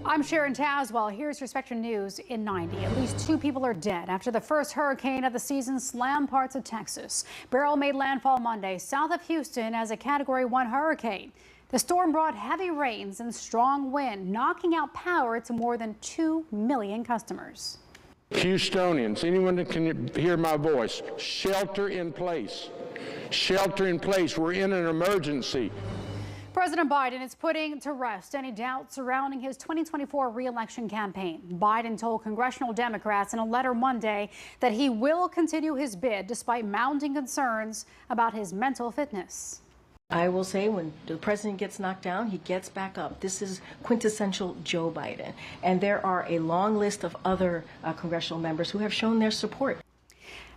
I'm Sharon Tazwell. Here's your Spectrum News in 90. At least 2 people are dead after the first hurricane of the season slammed parts of Texas. Beryl made landfall Monday south of Houston as a Category 1 hurricane. The storm brought heavy rains and strong wind, knocking out power to more than 2 million customers. Houstonians, anyone that can hear my voice, shelter in place. Shelter in place. We're in an emergency. President Biden is putting to rest any doubt surrounding his 2024 re-election campaign. Biden told congressional Democrats in a letter Monday that he will continue his bid despite mounting concerns about his mental fitness. I will say when the president gets knocked down, he gets back up. This is quintessential Joe Biden. And there are a long list of other congressional members who have shown their support.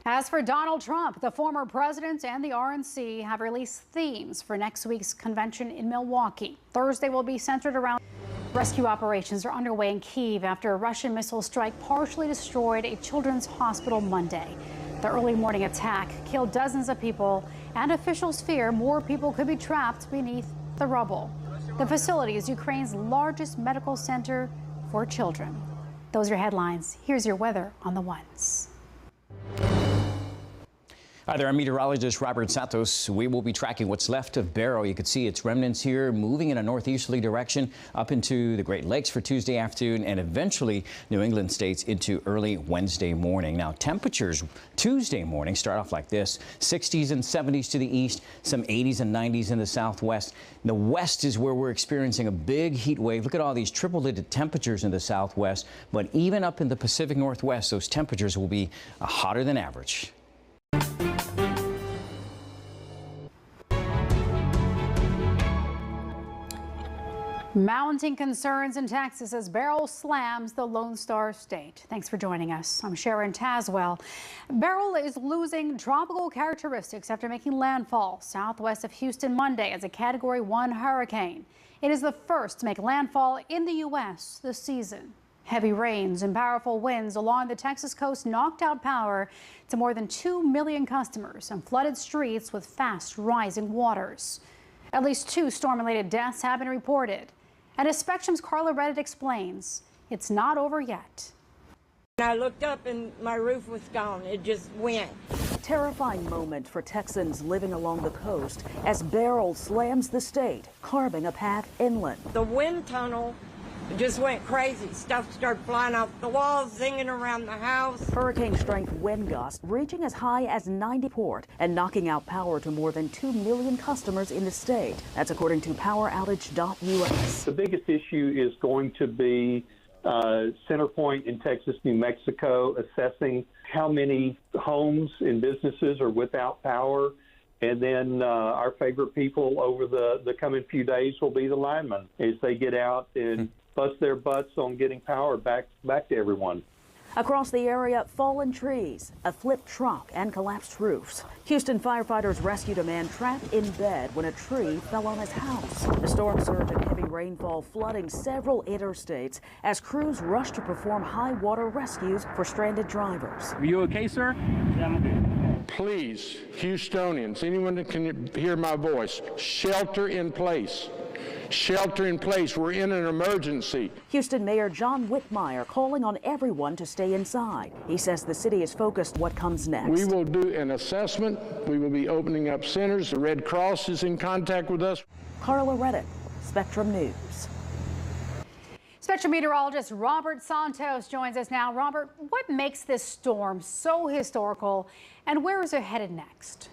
As for Donald Trump, the former president and the RNC have released themes for next week's convention in Milwaukee. Thursday will be centered around rescue operations are underway in Kyiv after a Russian missile strike partially destroyed a children's hospital Monday. The early morning attack killed dozens of people, and officials fear more people could be trapped beneath the rubble. The facility is Ukraine's largest medical center for children. Those are your headlines. Here's your weather on the ones. Hi there, I'm meteorologist Robert Santos. We will be tracking what's left of Beryl. You can see its remnants here moving in a northeasterly direction up into the Great Lakes for Tuesday afternoon and eventually New England states into early Wednesday morning. Now, temperatures Tuesday morning start off like this: 60s and 70s to the east, some 80s and 90s in the southwest. The west is where we're experiencing a big heat wave. Look at all these triple-digit temperatures in the southwest, but even up in the Pacific Northwest, those temperatures will be hotter than average. Mounting concerns in Texas as Beryl slams the Lone Star State. Thanks for joining us. I'm Sharon Tazwell. Beryl is losing tropical characteristics after making landfall southwest of Houston Monday as a Category 1 hurricane. It is the first to make landfall in the U.S. this season. Heavy rains and powerful winds along the Texas coast knocked out power to more than 2 million customers and flooded streets with fast rising waters. At least 2 storm-related deaths have been reported. And as Spectrum's Carla Redditt explains, it's not over yet. I looked up and my roof was gone. It just went. Terrifying moment for Texans living along the coast as Beryl slams the state, carving a path inland. The wind tunnel just went crazy. Stuff started flying off the walls, zinging around the house. Hurricane-strength wind gusts reaching as high as 90 port and knocking out power to more than 2 million customers in the state. That's according to PowerOutage.us. The biggest issue is going to be Centerpoint in Texas, New Mexico, assessing how many homes and businesses are without power. And then our favorite people over the coming few days will be the linemen as they get out and bust their butts on getting power back to everyone. Across the area, fallen trees, a flipped truck, and collapsed roofs. Houston firefighters rescued a man trapped in bed when a tree fell on his house. The storm surge and heavy rainfall flooding several interstates as crews rushed to perform high water rescues for stranded drivers. Are you okay, sir? Yeah, I'm okay. Please, Houstonians, anyone that can hear my voice, shelter in place. Shelter in place. We're in an emergency. Houston Mayor John Whitmire calling on everyone to stay inside. He says the city is focused on what comes next. We will do an assessment. We will be opening up centers. The Red Cross is in contact with us. Carla Redditt, Spectrum News. Spectrum meteorologist Robert Santos joins us now. Robert, what makes this storm so historical, and where is it headed next?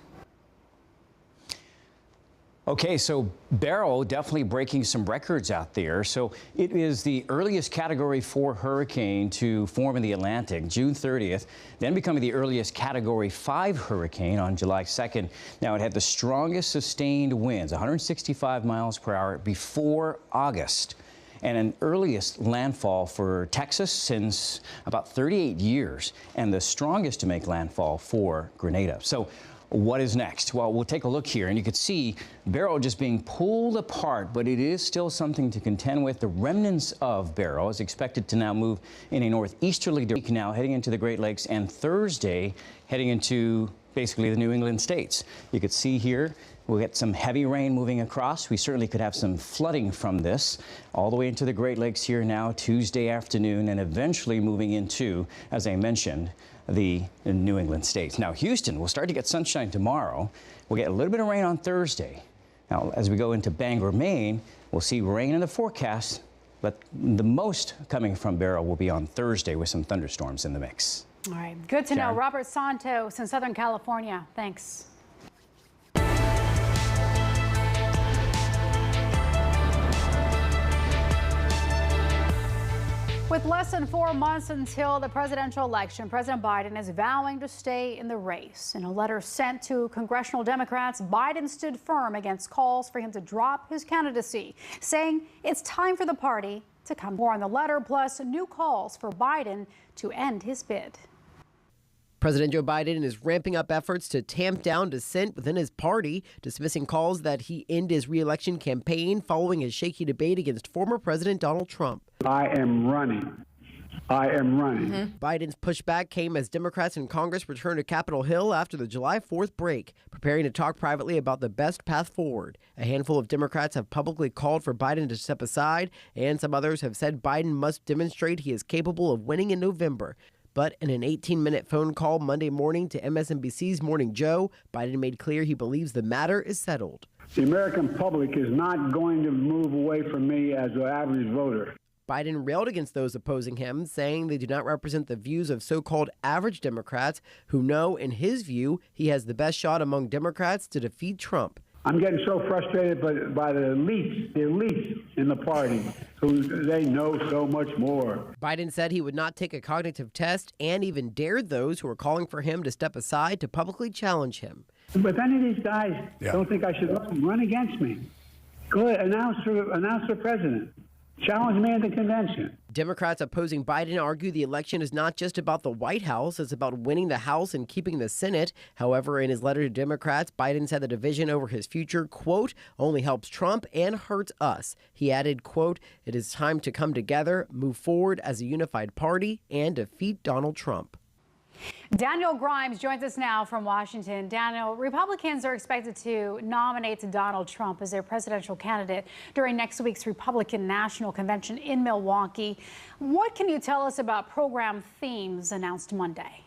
Okay, so Beryl definitely breaking some records out there. So it is the earliest Category 4 hurricane to form in the Atlantic, June 30th, then becoming the earliest Category 5 hurricane on July 2nd. Now, it had the strongest sustained winds, 165 miles per hour, before August, and an earliest landfall for Texas since about 38 years, and the strongest to make landfall for Grenada. So what is next? Well, we'll take a look here, and you can see Beryl just being pulled apart, but it is still something to contend with. The remnants of Beryl is expected to now move in a northeasterly direction, now heading into the Great Lakes, and Thursday heading into basically the New England states. You could see here We'll get some heavy rain moving across. We certainly could have some flooding from this all the way into the Great Lakes here now Tuesday afternoon, and eventually moving into, as I mentioned, the New England states. Now, Houston will start to get sunshine tomorrow. We'll get a little bit of rain on Thursday. Now, as we go into Bangor, Maine, we'll see rain in the forecast, but the most coming from Beryl will be on Thursday with some thunderstorms in the mix. All right, good to know. Sharon? Robert Santos in Southern California. Thanks. With less than 4 months until the presidential election, President Biden is vowing to stay in the race. In a letter sent to congressional Democrats, Biden stood firm against calls for him to drop his candidacy, saying it's time for the party to come. More on the letter, plus new calls for Biden to end his bid. President Joe Biden is ramping up efforts to tamp down dissent within his party, dismissing calls that he end his re-election campaign following his shaky debate against former President Donald Trump. I am running. I am running. Biden's pushback came as Democrats in Congress returned to Capitol Hill after the July 4th break, preparing to talk privately about the best path forward. A handful of Democrats have publicly called for Biden to step aside, and some others have said Biden must demonstrate he is capable of winning in November. But in an 18-minute phone call Monday morning to MSNBC's Morning Joe, Biden made clear he believes the matter is settled. The American public is not going to move away from me as an average voter. Biden railed against those opposing him, saying they do not represent the views of so-called average Democrats who know, in his view, he has the best shot among Democrats to defeat Trump. I'm getting so frustrated by the elites in the party, who they know so much more. Biden said he would not take a cognitive test and even dared those who were calling for him to step aside to publicly challenge him. But if any of these guys don't think I should run against me, go ahead, announce for president. Challenge me at the convention. Democrats opposing Biden argue the election is not just about the White House, it's about winning the House and keeping the Senate. However, in his letter to Democrats, Biden said the division over his future, quote, only helps Trump and hurts us. He added, quote, it is time to come together, move forward as a unified party, and defeat Donald Trump. Daniel Grimes joins us now from Washington. Daniel, Republicans are expected to nominate Donald Trump as their presidential candidate during next week's Republican National Convention in Milwaukee. What can you tell us about program themes announced Monday?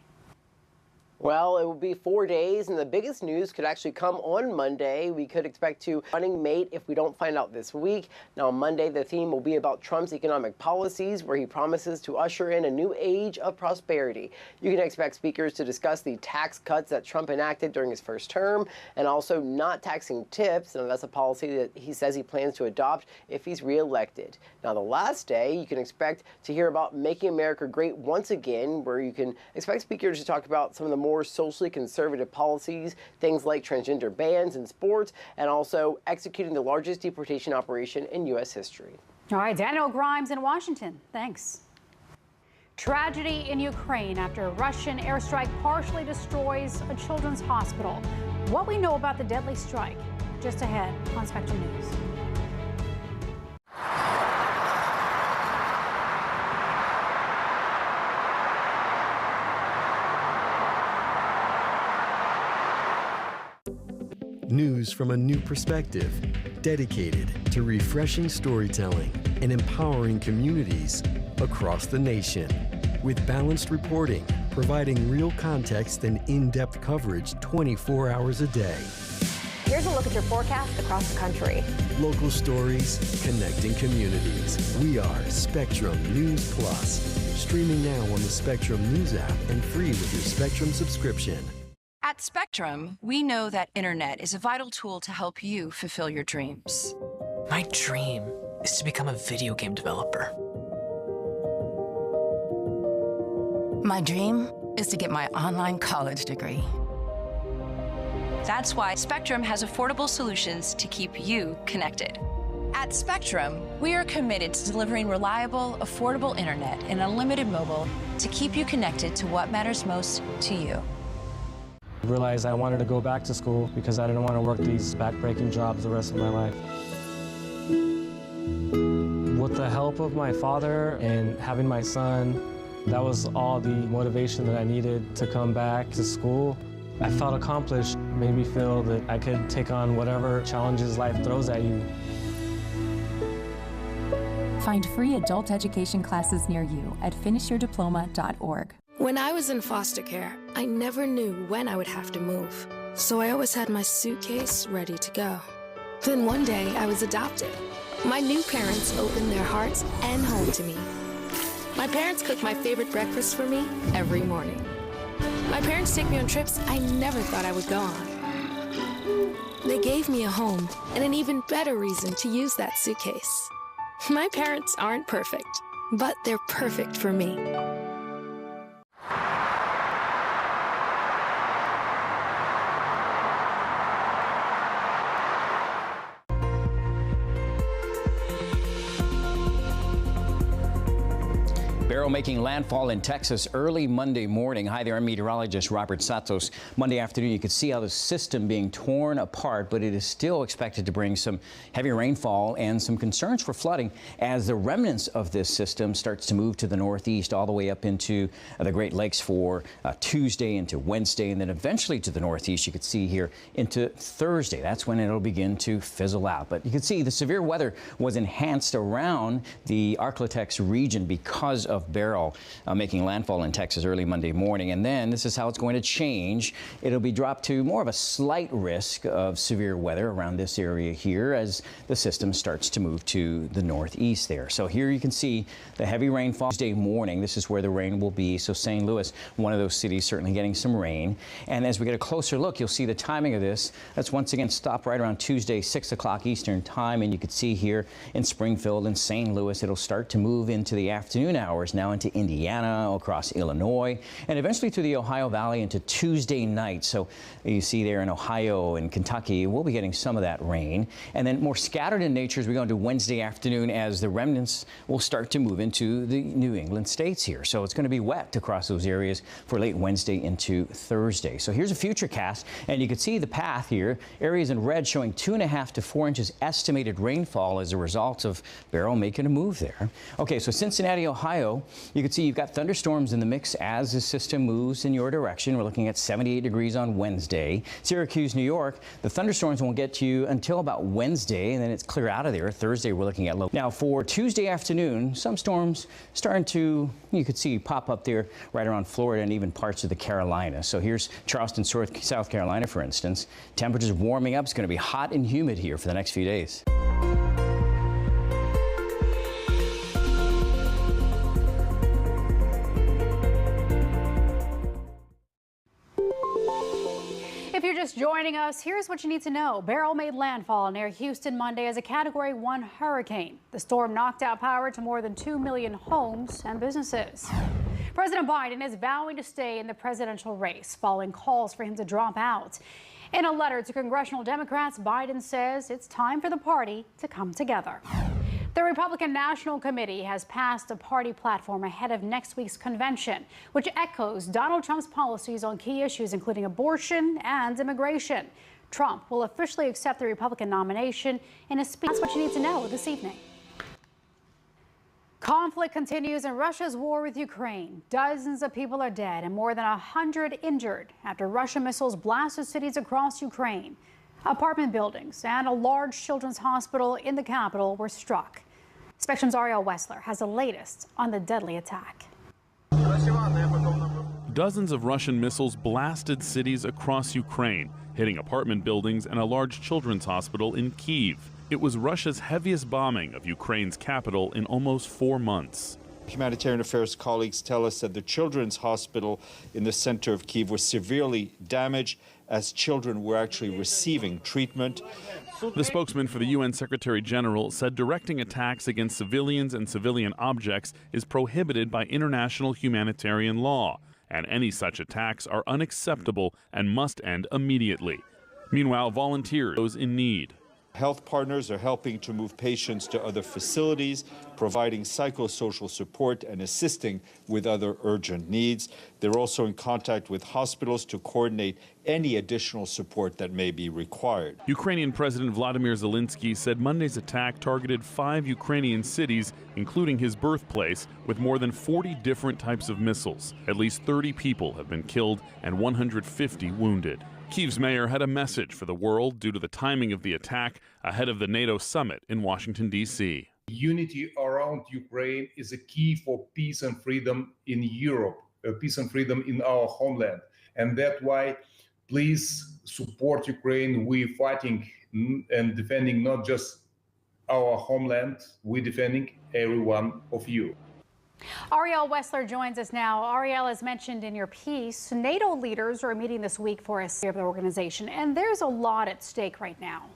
Well, it will be 4 days, and the biggest news could actually come on Monday. We could expect to running mate if we don't find out this week. Now, on Monday, the theme will be about Trump's economic policies, where he promises to usher in a new age of prosperity. You can expect speakers to discuss the tax cuts that Trump enacted during his first term, and also not taxing tips. Now, that's a policy that he says he plans to adopt if he's reelected. Now, the last day, you can expect to hear about Making America Great Once Again, where you can expect speakers to talk about some of the more socially conservative policies, things like transgender bans in sports, and also executing the largest deportation operation in U.S. history. All right, Daniel Grimes in Washington. Thanks. Tragedy in Ukraine after a Russian airstrike partially destroys a children's hospital. What we know about the deadly strike, just ahead on Spectrum News. News from a new perspective, dedicated to refreshing storytelling and empowering communities across the nation. With balanced reporting, providing real context and in-depth coverage 24 hours a day. Here's a look at your forecast across the country. Local stories, connecting communities. We are Spectrum News Plus. Streaming now on the Spectrum News app and free with your Spectrum subscription. At Spectrum, we know that internet is a vital tool to help you fulfill your dreams. My dream is to become a video game developer. My dream is to get my online college degree. That's why Spectrum has affordable solutions to keep you connected. At Spectrum, we are committed to delivering reliable, affordable internet and unlimited mobile to keep you connected to what matters most to you. I realized I wanted to go back to school because I didn't want to work these back-breaking jobs the rest of my life. With the help of my father and having my son, that was all the motivation that I needed to come back to school. I felt accomplished, made me feel that I could take on whatever challenges life throws at you. Find free adult education classes near you at finishyourdiploma.org. When I was in foster care, I never knew when I would have to move, so I always had my suitcase ready to go. Then one day, I was adopted. My new parents opened their hearts and home to me. My parents cook my favorite breakfast for me every morning. My parents take me on trips I never thought I would go on. They gave me a home and an even better reason to use that suitcase. My parents aren't perfect, but they're perfect for me. Beryl making landfall in Texas early Monday morning. Hi there, I'm meteorologist Robert Satos. Monday afternoon, you could see how the system being torn apart, but it is still expected to bring some heavy rainfall and some concerns for flooding as the remnants of this system starts to move to the northeast all the way up into the Great Lakes for Tuesday into Wednesday, and then eventually to the northeast. You could see here into Thursday. That's when it'll begin to fizzle out. But you can see the severe weather was enhanced around the Arklatex region because of Beryl making landfall in Texas early Monday morning. And then this is how it's going to change. It'll be dropped to more of a slight risk of severe weather around this area here as the system starts to move to the northeast there. So here you can see the heavy rainfall Tuesday morning. This is where the rain will be. So St. Louis, one of those cities, certainly getting some rain. And as we get a closer look, you'll see the timing of this. Let's once again stop right around Tuesday, 6 o'clock Eastern time. And you can see here in Springfield and St. Louis, it'll start to move into the afternoon hours now into Indiana, across Illinois, and eventually through the Ohio Valley into Tuesday night. So you see there in Ohio and Kentucky, we'll be getting some of that rain. And then more scattered in nature as we go into Wednesday afternoon as the remnants will start to move into the New England states here. So it's going to be wet across those areas for late Wednesday into Thursday. So here's a future cast, and you can see the path here. Areas in red showing 2.5 to 4 inches estimated rainfall as a result of Beryl making a move there. Okay, so Cincinnati, Ohio, you can see you've got thunderstorms in the mix as the system moves in your direction. We're looking at 78 degrees on Wednesday. Syracuse, New York, the thunderstorms won't get to you until about Wednesday, and then it's clear out of there. Thursday, we're looking at low. Now, for Tuesday afternoon, some storms starting to, you could see, pop up there right around Florida and even parts of the Carolinas. So here's Charleston, South Carolina, for instance. Temperatures warming up. It's going to be hot and humid here for the next few days. If you're just joining us, here's what you need to know. Beryl made landfall near Houston Monday as a Category 1 hurricane. The storm knocked out power to more than 2 million homes and businesses. President Biden is vowing to stay in the presidential race following calls for him to drop out. In a letter to congressional Democrats, Biden says it's time for the party to come together. The Republican National Committee has passed a party platform ahead of next week's convention, which echoes Donald Trump's policies on key issues, including abortion and immigration. Trump will officially accept the Republican nomination in a speech. That's what you need to know this evening. Conflict continues in Russia's war with Ukraine. Dozens of people are dead and more than 100 injured after Russian missiles blasted cities across Ukraine. Apartment buildings and a large children's hospital in the capital were struck. Spectrum's Ariel Wessler has the latest on the deadly attack. Dozens of Russian missiles blasted cities across Ukraine, hitting apartment buildings and a large children's hospital in Kyiv. It was Russia's heaviest bombing of Ukraine's capital in almost 4 months. Humanitarian affairs colleagues tell us that the children's hospital in the center of Kyiv was severely damaged as children were actually receiving treatment. The spokesman for the UN Secretary General said directing attacks against civilians and civilian objects is prohibited by international humanitarian law, and any such attacks are unacceptable and must end immediately. Meanwhile, volunteers those in need. Health partners are helping to move patients to other facilities, providing psychosocial support and assisting with other urgent needs. They're also in contact with hospitals to coordinate any additional support that may be required. Ukrainian President Vladimir Zelensky said Monday's attack targeted 5 Ukrainian cities, including his birthplace, with more than 40 different types of missiles. At least 30 people have been killed and 150 wounded. Kyiv's mayor had a message for the world due to the timing of the attack ahead of the NATO summit in Washington, D.C. Unity around Ukraine is a key for peace and freedom in Europe, peace and freedom in our homeland. And that's why, please support Ukraine. We're fighting and defending not just our homeland, we're defending every one of you. Ariel Wessler joins us now. Ariel, as mentioned in your piece, NATO leaders are meeting this week for a state of the organization, and there's a lot at stake right now.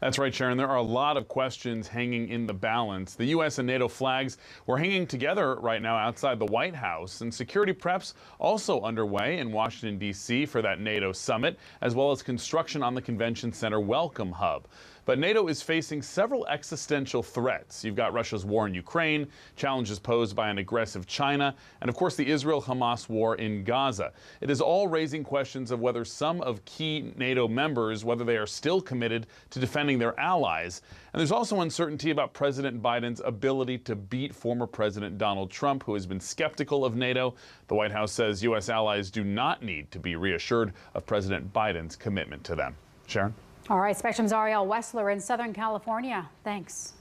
That's right, Sharon. There are a lot of questions hanging in the balance. The U.S. and NATO flags were hanging together right now outside the White House, and security preps also underway in Washington, D.C. for that NATO summit, as well as construction on the Convention Center Welcome Hub. But NATO is facing several existential threats. You've got Russia's war in Ukraine, challenges posed by an aggressive China, and of course the Israel-Hamas war in Gaza. It is all raising questions of whether some of key NATO members, whether they are still committed to defending their allies. And there's also uncertainty about President Biden's ability to beat former President Donald Trump, who has been skeptical of NATO. The White House says U.S. allies do not need to be reassured of President Biden's commitment to them. Sharon? All right, Spectrum's Ariel Wessler in Southern California. Thanks.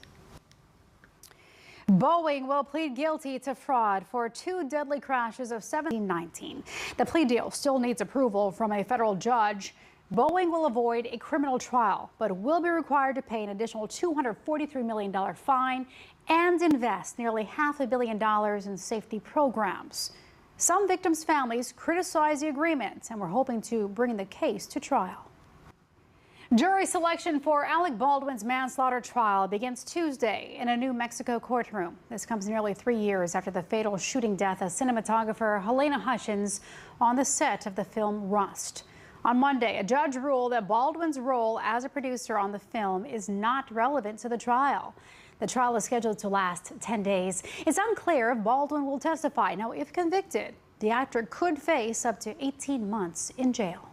Boeing will plead guilty to fraud for 2 deadly crashes of 1719. The plea deal still needs approval from a federal judge. Boeing will avoid a criminal trial, but will be required to pay an additional $243 million fine and invest nearly $500 million in safety programs. Some victims' families criticize the agreement and were hoping to bring the case to trial. Jury selection for Alec Baldwin's manslaughter trial begins Tuesday in a New Mexico courtroom. This comes nearly 3 years after the fatal shooting death of cinematographer Helena Hutchins on the set of the film Rust. On Monday, a judge ruled that Baldwin's role as a producer on the film is not relevant to the trial. The trial is scheduled to last 10 days. It's unclear if Baldwin will testify. Now, if convicted, the actor could face up to 18 months in jail.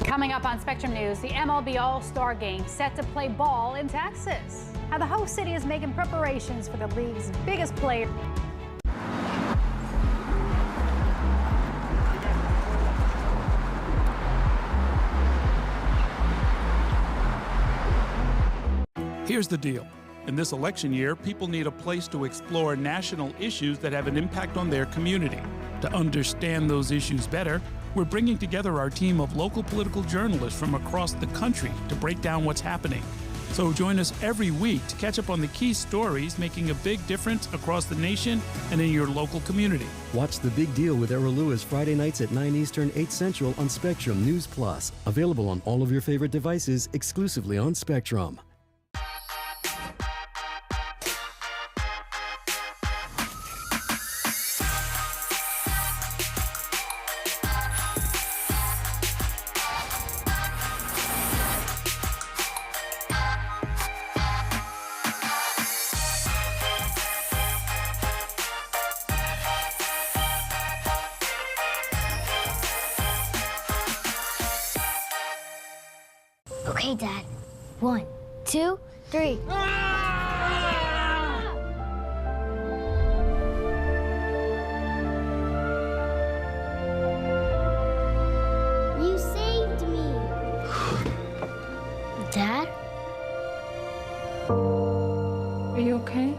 Coming up on Spectrum News, the MLB All-Star Game set to play ball in Texas. How the host city is making preparations for the league's biggest player. Here's the deal. In this election year, people need a place to explore national issues that have an impact on their community. To understand those issues better, we're bringing together our team of local political journalists from across the country to break down what's happening. So join us every week to catch up on the key stories making a big difference across the nation and in your local community. Watch The Big Deal with Errol Lewis Friday nights at 9 Eastern, 8 Central on Spectrum News Plus. Available on all of your favorite devices exclusively on Spectrum. Okay, Dad. 1, 2, 3. You saved me. Dad? Are you okay?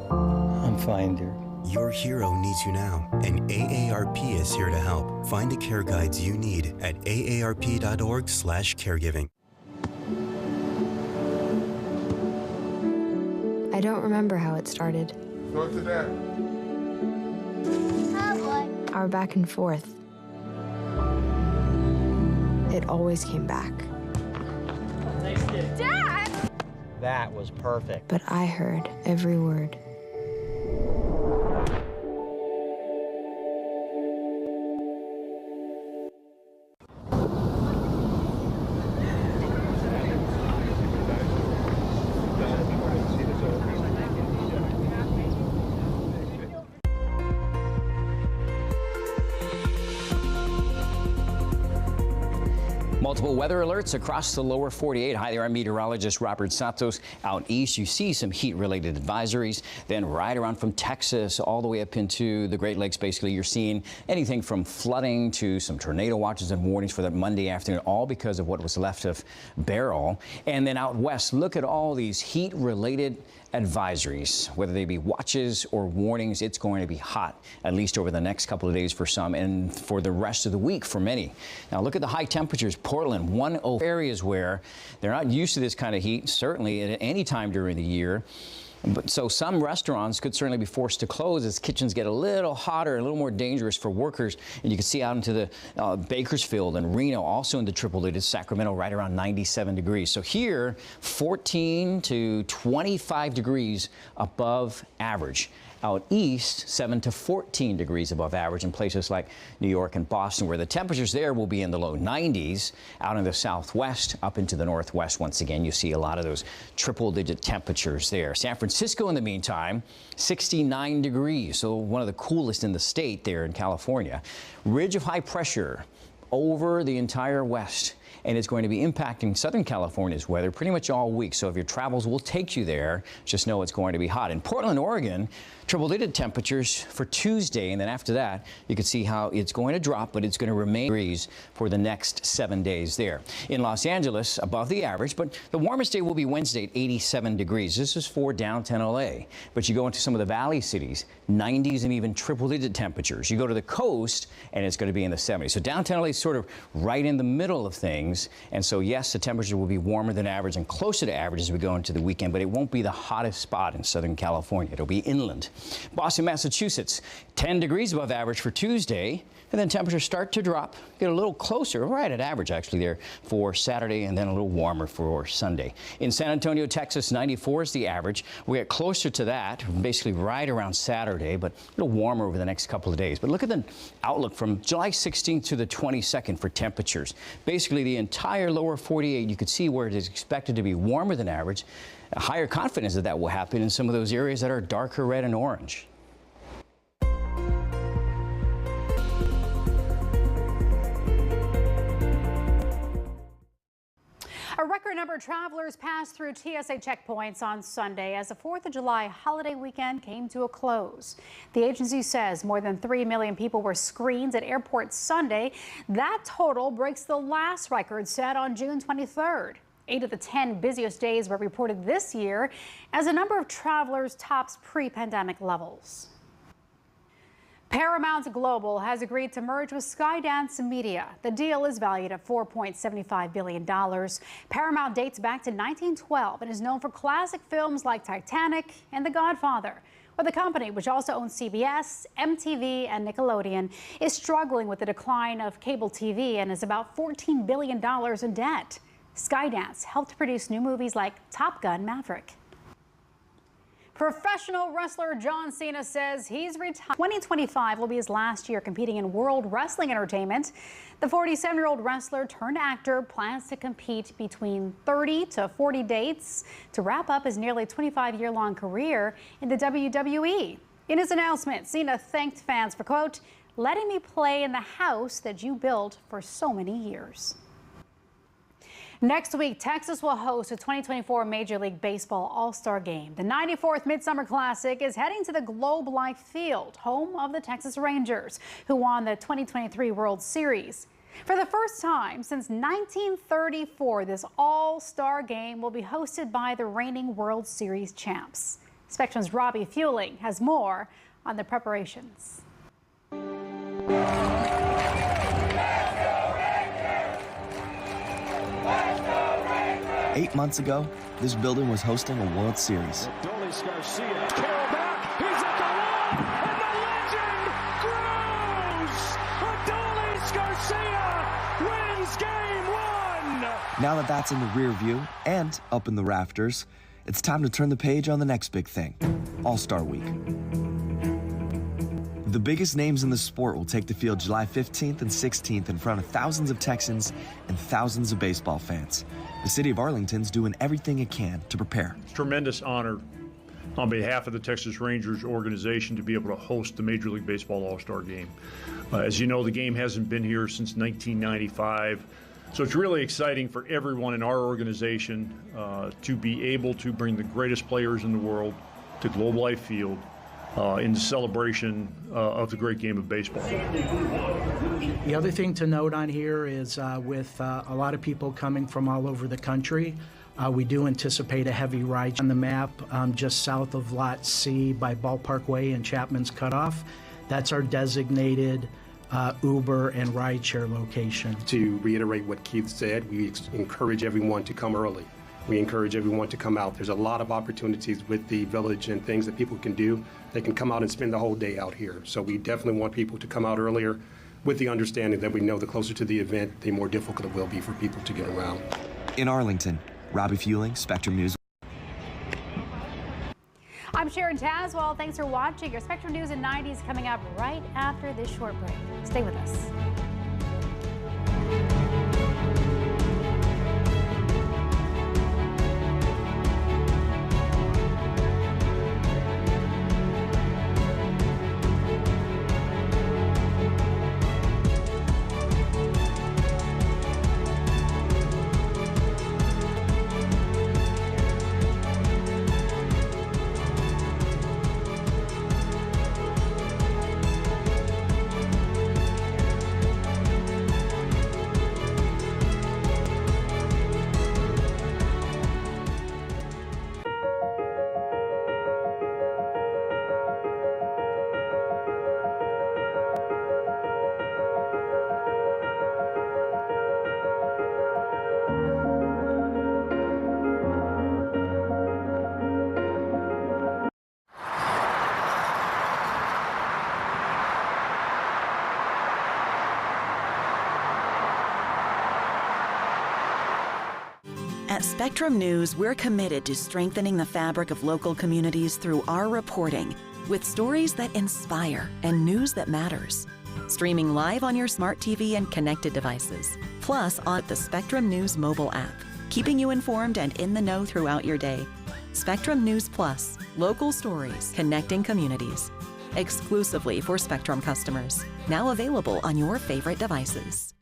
I'm fine, dear. Your hero needs you now, and AARP is here to help. Find the care guides you need at aarp.org/caregiving. I don't remember how it started. Go to that. Our back and forth. It always came back. Dad! That was perfect. But I heard every word. Multiple weather alerts across the lower 48. Hi there, I'm meteorologist Robert Santos. Out east, you see some heat-related advisories. Then right around from Texas all the way up into the Great Lakes, basically, you're seeing anything from flooding to some tornado watches and warnings for that Monday afternoon, all because of what was left of Beryl. And then out west, look at all these heat-related advisories, whether they be watches or warnings. It's going to be hot, at least over the next couple of days for some, and for the rest of the week for many. Now look at the high temperatures. Portland, 104 areas where they're not used to this kind of heat, certainly at any time during the year. But so some restaurants could certainly be forced to close as kitchens get a little hotter, a little more dangerous for workers. And you can see out into the Bakersfield and Reno, also into triple-digits, Sacramento right around 97 degrees. So here, 14 to 25 degrees above average. Out east, 7 to 14 degrees above average in places like New York and Boston, where the temperatures there will be in the low 90s. Out in the southwest, up into the northwest, once again, you see a lot of those triple-digit temperatures there. San Francisco, in the meantime, 69 degrees, so one of the coolest in the state there in California. Ridge of high pressure over the entire west, and it's going to be impacting Southern California's weather pretty much all week. So if your travels will take you there, just know it's going to be hot. In Portland, Oregon, triple-digit temperatures for Tuesday, and then after that, you can see how it's going to drop, but it's going to remain degrees for the next 7 days there. In Los Angeles, above the average, but the warmest day will be Wednesday at 87 degrees. This is for downtown LA. But you go into some of the valley cities, 90s and even triple-digit temperatures. You go to the coast, and it's going to be in the 70s. So downtown LA is sort of right in the middle of things. And so, yes, the temperature will be warmer than average and closer to average as we go into the weekend, but it won't be the hottest spot in Southern California. It'll be inland. Boston, Massachusetts, 10 degrees above average for Tuesday, and then temperatures start to drop, get a little closer, right at average actually there for Saturday, and then a little warmer for Sunday. In San Antonio, Texas, 94 is the average. We get closer to that, basically right around Saturday, but a little warmer over the next couple of days. But look at the outlook from July 16th to the 22nd for temperatures. Basically, the entire lower 48, you could see where it is expected to be warmer than average. A higher confidence that that will happen in some of those areas that are darker red and orange. A record number of travelers passed through TSA checkpoints on Sunday as the 4th of July holiday weekend came to a close. The agency says more than 3 million people were screened at airports Sunday. That total breaks the last record set on June 23rd. 8 of the 10 busiest days were reported this year as the number of travelers tops pre-pandemic levels. Paramount Global has agreed to merge with Skydance Media. The deal is valued at $4.75 billion. Paramount dates back to 1912 and is known for classic films like Titanic and The Godfather. But the company, which also owns CBS, MTV, and Nickelodeon, is struggling with the decline of cable TV and is about $14 billion in debt. Skydance helped produce new movies like Top Gun: Maverick. Professional wrestler John Cena says he's retired. 2025 will be his last year competing in World Wrestling Entertainment. The 47-year-old wrestler turned actor plans to compete between 30 to 40 dates to wrap up his nearly 25-year-long career in the WWE. In his announcement, Cena thanked fans for, quote, letting me play in the house that you built for so many years. Next week, Texas will host the 2024 Major League Baseball All-Star Game. The 94th Midsummer Classic is heading to the Globe Life Field, home of the Texas Rangers, who won the 2023 World Series. For the first time since 1934, this All-Star Game will be hosted by the reigning World Series champs. Spectrum's Robbie Fueling has more on the preparations. 8 months ago, this building was hosting a World Series. Adolis Garcia, Carroll back, he's at the line, and the legend grows! Adolis Garcia wins Game 1! Now that that's in the rear view and up in the rafters, it's time to turn the page on the next big thing, All-Star Week. The biggest names in the sport will take the field July 15th and 16th in front of thousands of Texans and thousands of baseball fans. The city of Arlington's doing everything it can to prepare. It's a tremendous honor on behalf of the Texas Rangers organization to be able to host the Major League Baseball All-Star Game. As you know, the game hasn't been here since 1995. So it's really exciting for everyone in our organization to be able to bring the greatest players in the world to Globe Life Field in the celebration of the great game of baseball. The other thing to note on here is with a lot of people coming from all over the country, we do anticipate a heavy ride on the map just south of Lot C by Ballpark Way and Chapman's Cutoff. That's our designated Uber and rideshare location. To reiterate what Keith said, we encourage everyone to come early. We encourage everyone to come out. There's a lot of opportunities with the village and things that people can do. They can come out and spend the whole day out here. So we definitely want people to come out earlier with the understanding that we know the closer to the event, the more difficult it will be for people to get around. In Arlington, Robbie Fueling, Spectrum News. I'm Sharon Tazwell. Thanks for watching. Your Spectrum News in 90 is coming up right after this short break. Stay with us. At Spectrum News, we're committed to strengthening the fabric of local communities through our reporting, with stories that inspire and news that matters. Streaming live on your smart TV and connected devices, plus on the Spectrum News mobile app, keeping you informed and in the know throughout your day. Spectrum News Plus, local stories, connecting communities. Exclusively for Spectrum customers. Now available on your favorite devices.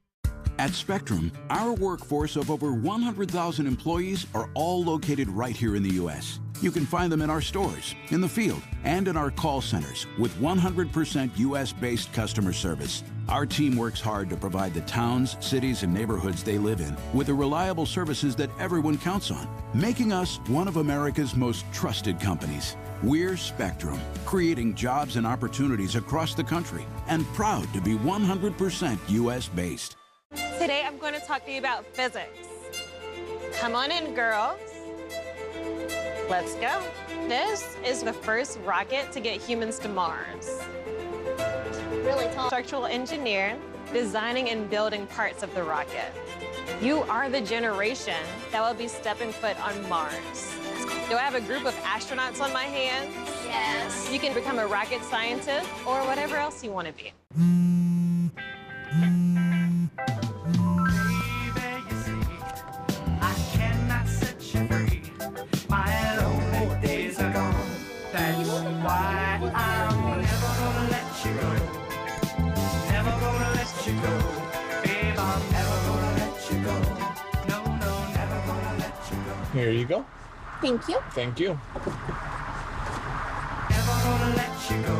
At Spectrum, our workforce of over 100,000 employees are all located right here in the U.S. You can find them in our stores, in the field, and in our call centers with 100% U.S.-based customer service. Our team works hard to provide the towns, cities, and neighborhoods they live in with the reliable services that everyone counts on, making us one of America's most trusted companies. We're Spectrum, creating jobs and opportunities across the country, and proud to be 100% U.S.-based. Today I'm going to talk to you about physics. Come on in, girls. Let's go. This is the first rocket to get humans to Mars. Really tall. Structural engineer, designing and building parts of the rocket. You are the generation that will be stepping foot on Mars. Do I have a group of astronauts on my hands? Yes. You can become a rocket scientist or whatever else you want to be. Here you go. Thank you. Thank you. Never gonna let you go.